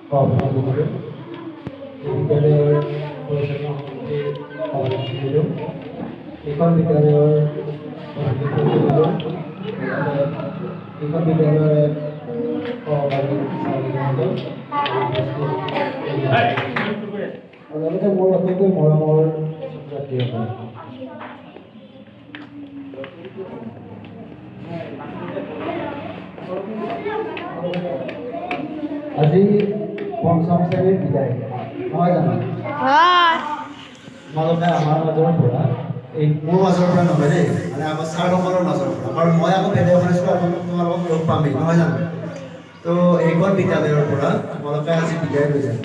সভাপতি বিদ্যালয়ৰ পৰিচালনা সমিতিৰ সভাপতি এইখন বিদ্যালয়ৰ এইখন বিদ্যালয়ৰ সহকাৰী লগতে মোৰ অতিকৈ মৰমৰ ছাত্ৰীসকল, আজি পঞ্চম শ্ৰেণীৰ বিদায় নহয় জানো? তোমালোকে আমাৰ মাজৰ পৰা এই মোৰ মাজৰ পৰা নহয় দেই, মানে আমাৰ ছাৰসকলৰ মাজৰ পৰা, কাৰণ মই আকৌ বেলেগ শুনিছিলোঁ তোমালোকক লগ পামেই নহয় জানো? তো এইখন বিদ্যালয়ৰ পৰা তোমালোকে আজি বিদায় লৈ যাবা।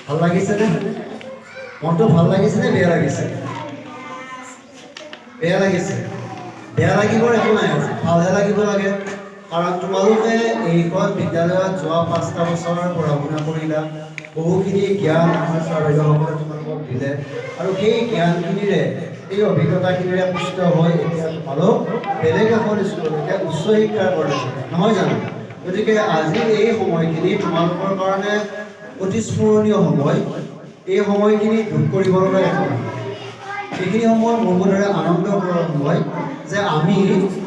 ভাল লাগিছেনে? মনটো ভাল লাগিছেনে বেয়া লাগিছে? বেয়া লাগিছে। বেয়া লাগিবৰ একো নাই, ভালহে লাগিব লাগে। কাৰণ তোমালোকে এইখন বিদ্যালয়ত যোৱা 5টা বছৰৰ পঢ়া শুনা কৰিলা, বহুখিনি জ্ঞান আমাৰ ছাৰ বাইদেউসকলে তোমালোকক দিলে, আৰু সেই জ্ঞানখিনিৰে এই অভিজ্ঞতাখিনিৰে পুষ্ট হৈ এতিয়া তোমালোক বেলেগ এখন স্কুললৈকে উচ্চ শিক্ষাৰ কাৰণে নহয় জানো? গতিকে আজি এই সময়খিনি তোমালোকৰ কাৰণে অতি স্মৰণীয় সময়। এই সময়খিনি দুখ কৰিব লগা একো নাই। এইখিনি সময় মোৰ বোধেৰে আনন্দ কৰাৰ সময় যে আমি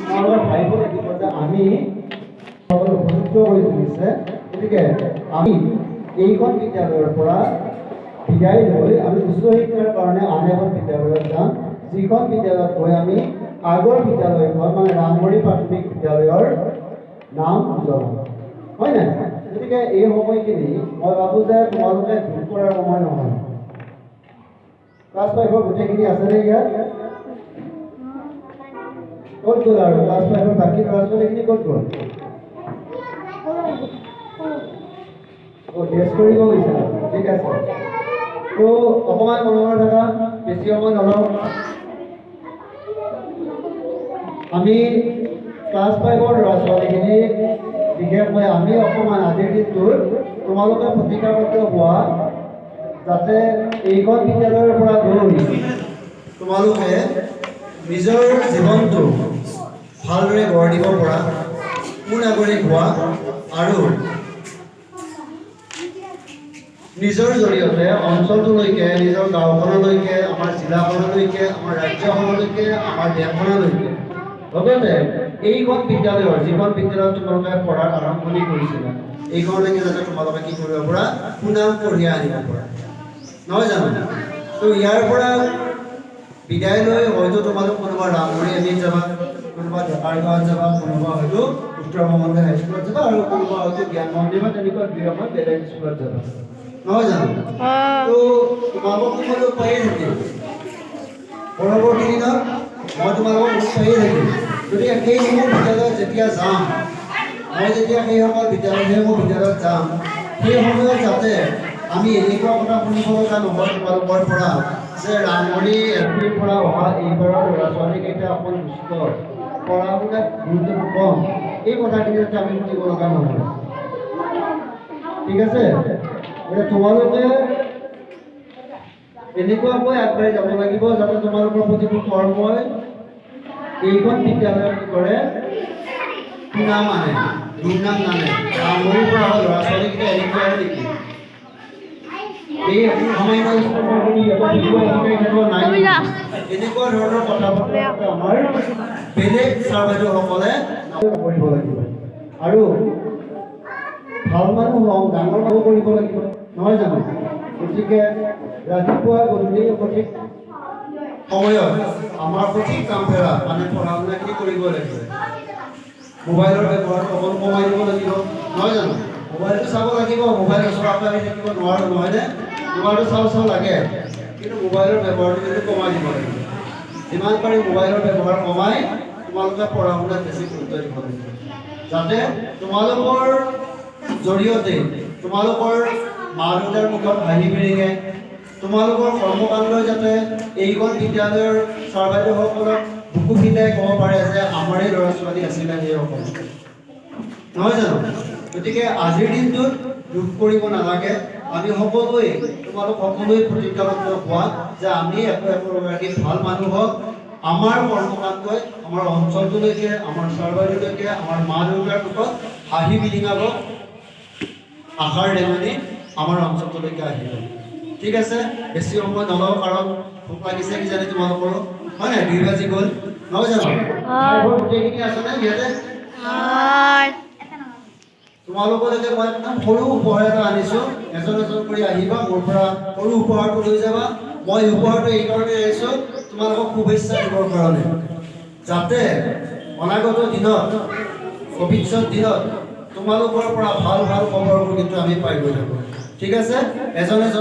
তোমালোকে ভাবিব লাগিব যে আমি সকলো উপযুক্ত হৈ তুলিছে। গতিকে আমি এইখন বিদ্যালয়ৰ পৰা বিদায় লৈ আমি উচ্চ শিক্ষাৰ কাৰণে আন এখন বিদ্যালয়ত যাম, যিখন বিদ্যালয়ত গৈ আমি আগৰ বিদ্যালয়খন মানে ৰামবাৰী প্ৰাথমিক বিদ্যালয়ৰ নাম জ্বলাম, হয় নাই? গতিকে এই সময়খিনি মই ভাবোঁ যে তোমালোকে দুখ কৰাৰ সময় নহয়। ক্লাছ 5ৰ গোটেইখিনি আছেনে ইয়াত? ক'ত গ'ল আৰু ক্লাছ 5ৰ বাকী ল'ৰা ছোৱালীখিনি ক'ত গ'ল? টেষ্ট কৰিব গৈছে, ঠিক আছে। তো অকণমান মনৰ থকা, বেছি সময় নলওঁ। আমি ক্লাছ 5ৰ ল'ৰা ছোৱালীখিনি বিশেষকৈ আমি অকণমান আজিৰ দিনটোত তোমালোকে প্ৰতিজ্ঞাবদ্ধ হোৱা যাতে এইখন বিদ্যালয়ৰ পৰা গৈ তোমালোকে নিজৰ জীৱনটো ভালদৰে গঢ় দিব পৰা সুনাগৰিক হোৱা, আৰু নিজৰ জৰিয়তে অঞ্চলটোলৈকে, নিজৰ গাঁওখনলৈকে, আমাৰ জিলাখনলৈকে, আমাৰ ৰাজ্যখনলৈকে, আমাৰ দেশখনলৈকে, লগতে এইখন বিদ্যালয়ৰ যিখন বিদ্যালয়ত তোমালোকে পঢ়াৰ আৰম্ভণি কৰিছিলা, এইখনলৈকে যাতে তোমালোকে কি কৰিব পৰা সুনাম কঢ়িয়াই আনিব পৰা, নহয় জানো? তো ইয়াৰ পৰা বিদায় লৈ হয়তো তোমালোক কোনোবা ৰামবাৰী এমিত যাবা, কোনোবা ডেকাৰগাঁৱত যাবা, কোনোবা হয়তো উত্তৰ মঙলদৈ হাইস্কুলত যাবা, আৰু কোনোবা হয়তো জ্ঞান মন্দিৰ বা তেনেকুৱা দুই এখন বেলেগ স্কুলত যাবা, নহয় জানো? তো তোমালোকক মই পায়েই থাকিম পৰৱৰ্তী দিনত, মই তোমালোকক পায়েই থাকিম। গতিকে সেইসমূহ বিদ্যালয়ত যেতিয়া যাম, মই যেতিয়া সেইসকল সেইসমূহ বিদ্যালয়ত যাম, সেই সময়ত যাতে আমি এনেকুৱা কথা শুনিব লগা নহয় তোমালোকৰ পৰা যে ৰামবাৰী এলপিৰ পৰা অহা এইবাৰৰ ল'ৰা ছোৱালীকেইটা অকল দুষ্ট, পঢ়া শুনাত গুৰুত্বটো কম, এই কথাখিনি যাতে আমি শুনিব লগা নহয়, ঠিক আছে? গতিকে তোমালোকে এনেকুৱাকৈ আগবাঢ়ি যাব লাগিব যাতে তোমালোকৰ প্ৰতিটো কৰ্মই এইখন বিদ্যালয়ত কি কৰে সুনাম আনে, দুৰ্নাম নানে। ৰামবাৰীৰ পৰা অহা ল'ৰা ছোৱালীকেইটা এনেকুৱা নেকি? এই সামান্য এনেকুৱা ধৰণৰ কথা বতৰা আমাৰ বেলেগ ছাৰ বাইদেউসকলে কৰিব লাগিব, আৰু ভাল মানুহ হওঁ, ডাঙৰ মানুহ কৰিব লাগিব, নহয় জানো? গতিকে ৰাতিপুৱা গধূলি সঠিক সময়ত আমাৰ সঠিক কাম ফেৰা মানে পঢ়া শুনাখিনি কৰিব লাগিব। মোবাইলৰ ব্যৱহাৰ অকণ কমাই দিব লাগিব, নহয় জানো? মোবাইলটো চাব লাগিব, মোবাইল চলাব আমি থাকিব নোৱাৰোঁ, নহয়নে? মোবাইলটো চাব লাগে, কিন্তু মোবাইলৰ ব্যৱহাৰটো কিন্তু কমাই দিব লাগিব। যিমান পাৰি মোবাইলৰ ব্যৱহাৰ কমাই তোমালোকে পঢ়া শুনাত বেছি গুৰুত্ব দিব লাগিব, যাতে তোমালোকৰ জৰিয়তে তোমালোকৰ মা দেউতাৰ মুখত হাঁহি বিৰিঙে, তোমালোকৰ কৰ্মকাণ্ডই যাতে এইখন বিদ্যালয়ৰ ছাৰ বাইদেউসকলক বুকু ফিটাই ক'ব পাৰে যে আমাৰে ল'ৰা ছোৱালী আছিলে সেইসকল, নহয় জানো? গতিকে আজিৰ দিনটোত দুখ কৰিব নালাগে। আমি সকলোৱে তোমালোক সকলোৱে প্ৰতিজ্ঞাবদ্ধ হোৱা যে আমি একোগৰাকী ভাল মানুহ হওক, আমাৰ কৰ্মকাণ্ডই আমাৰ অঞ্চলটোলৈকে, আমাৰ ছাৰ বাইদেউলৈকে, আমাৰ মা দেউতাৰ মুখত হাঁহি বিৰিঙাব, আশাৰ ৰেঙনি আমাৰ অঞ্চললৈকে আহিব। ঠিক আছে, বেছি সময় নলওঁ কাৰণ ভোক লাগিছে কিজানি তোমালোকৰো, হয় নাই? 2 বাজি গ'ল, নহয় জানো? গোটেইখিনি আছেনে ইয়াতে? তোমালোকৰ এতিয়া মই একদম সৰু উপহাৰ এটা আনিছোঁ, এজন এজন কৰি আহিবা, মোৰ পৰা সৰু উপহাৰটো লৈ যাবা। মই উপহাৰটো এইকাৰণে আনিছোঁ তোমালোকক শুভেচ্ছা দিবৰ কাৰণে, যাতে অনাগত দিনত ভৱিষ্যত দিনত তোমালোকৰ পৰা ভাল ভাল খবৰবোৰ কিন্তু আমি পাই গৈ থাকোঁ। ঠিক আছে, এজন এজন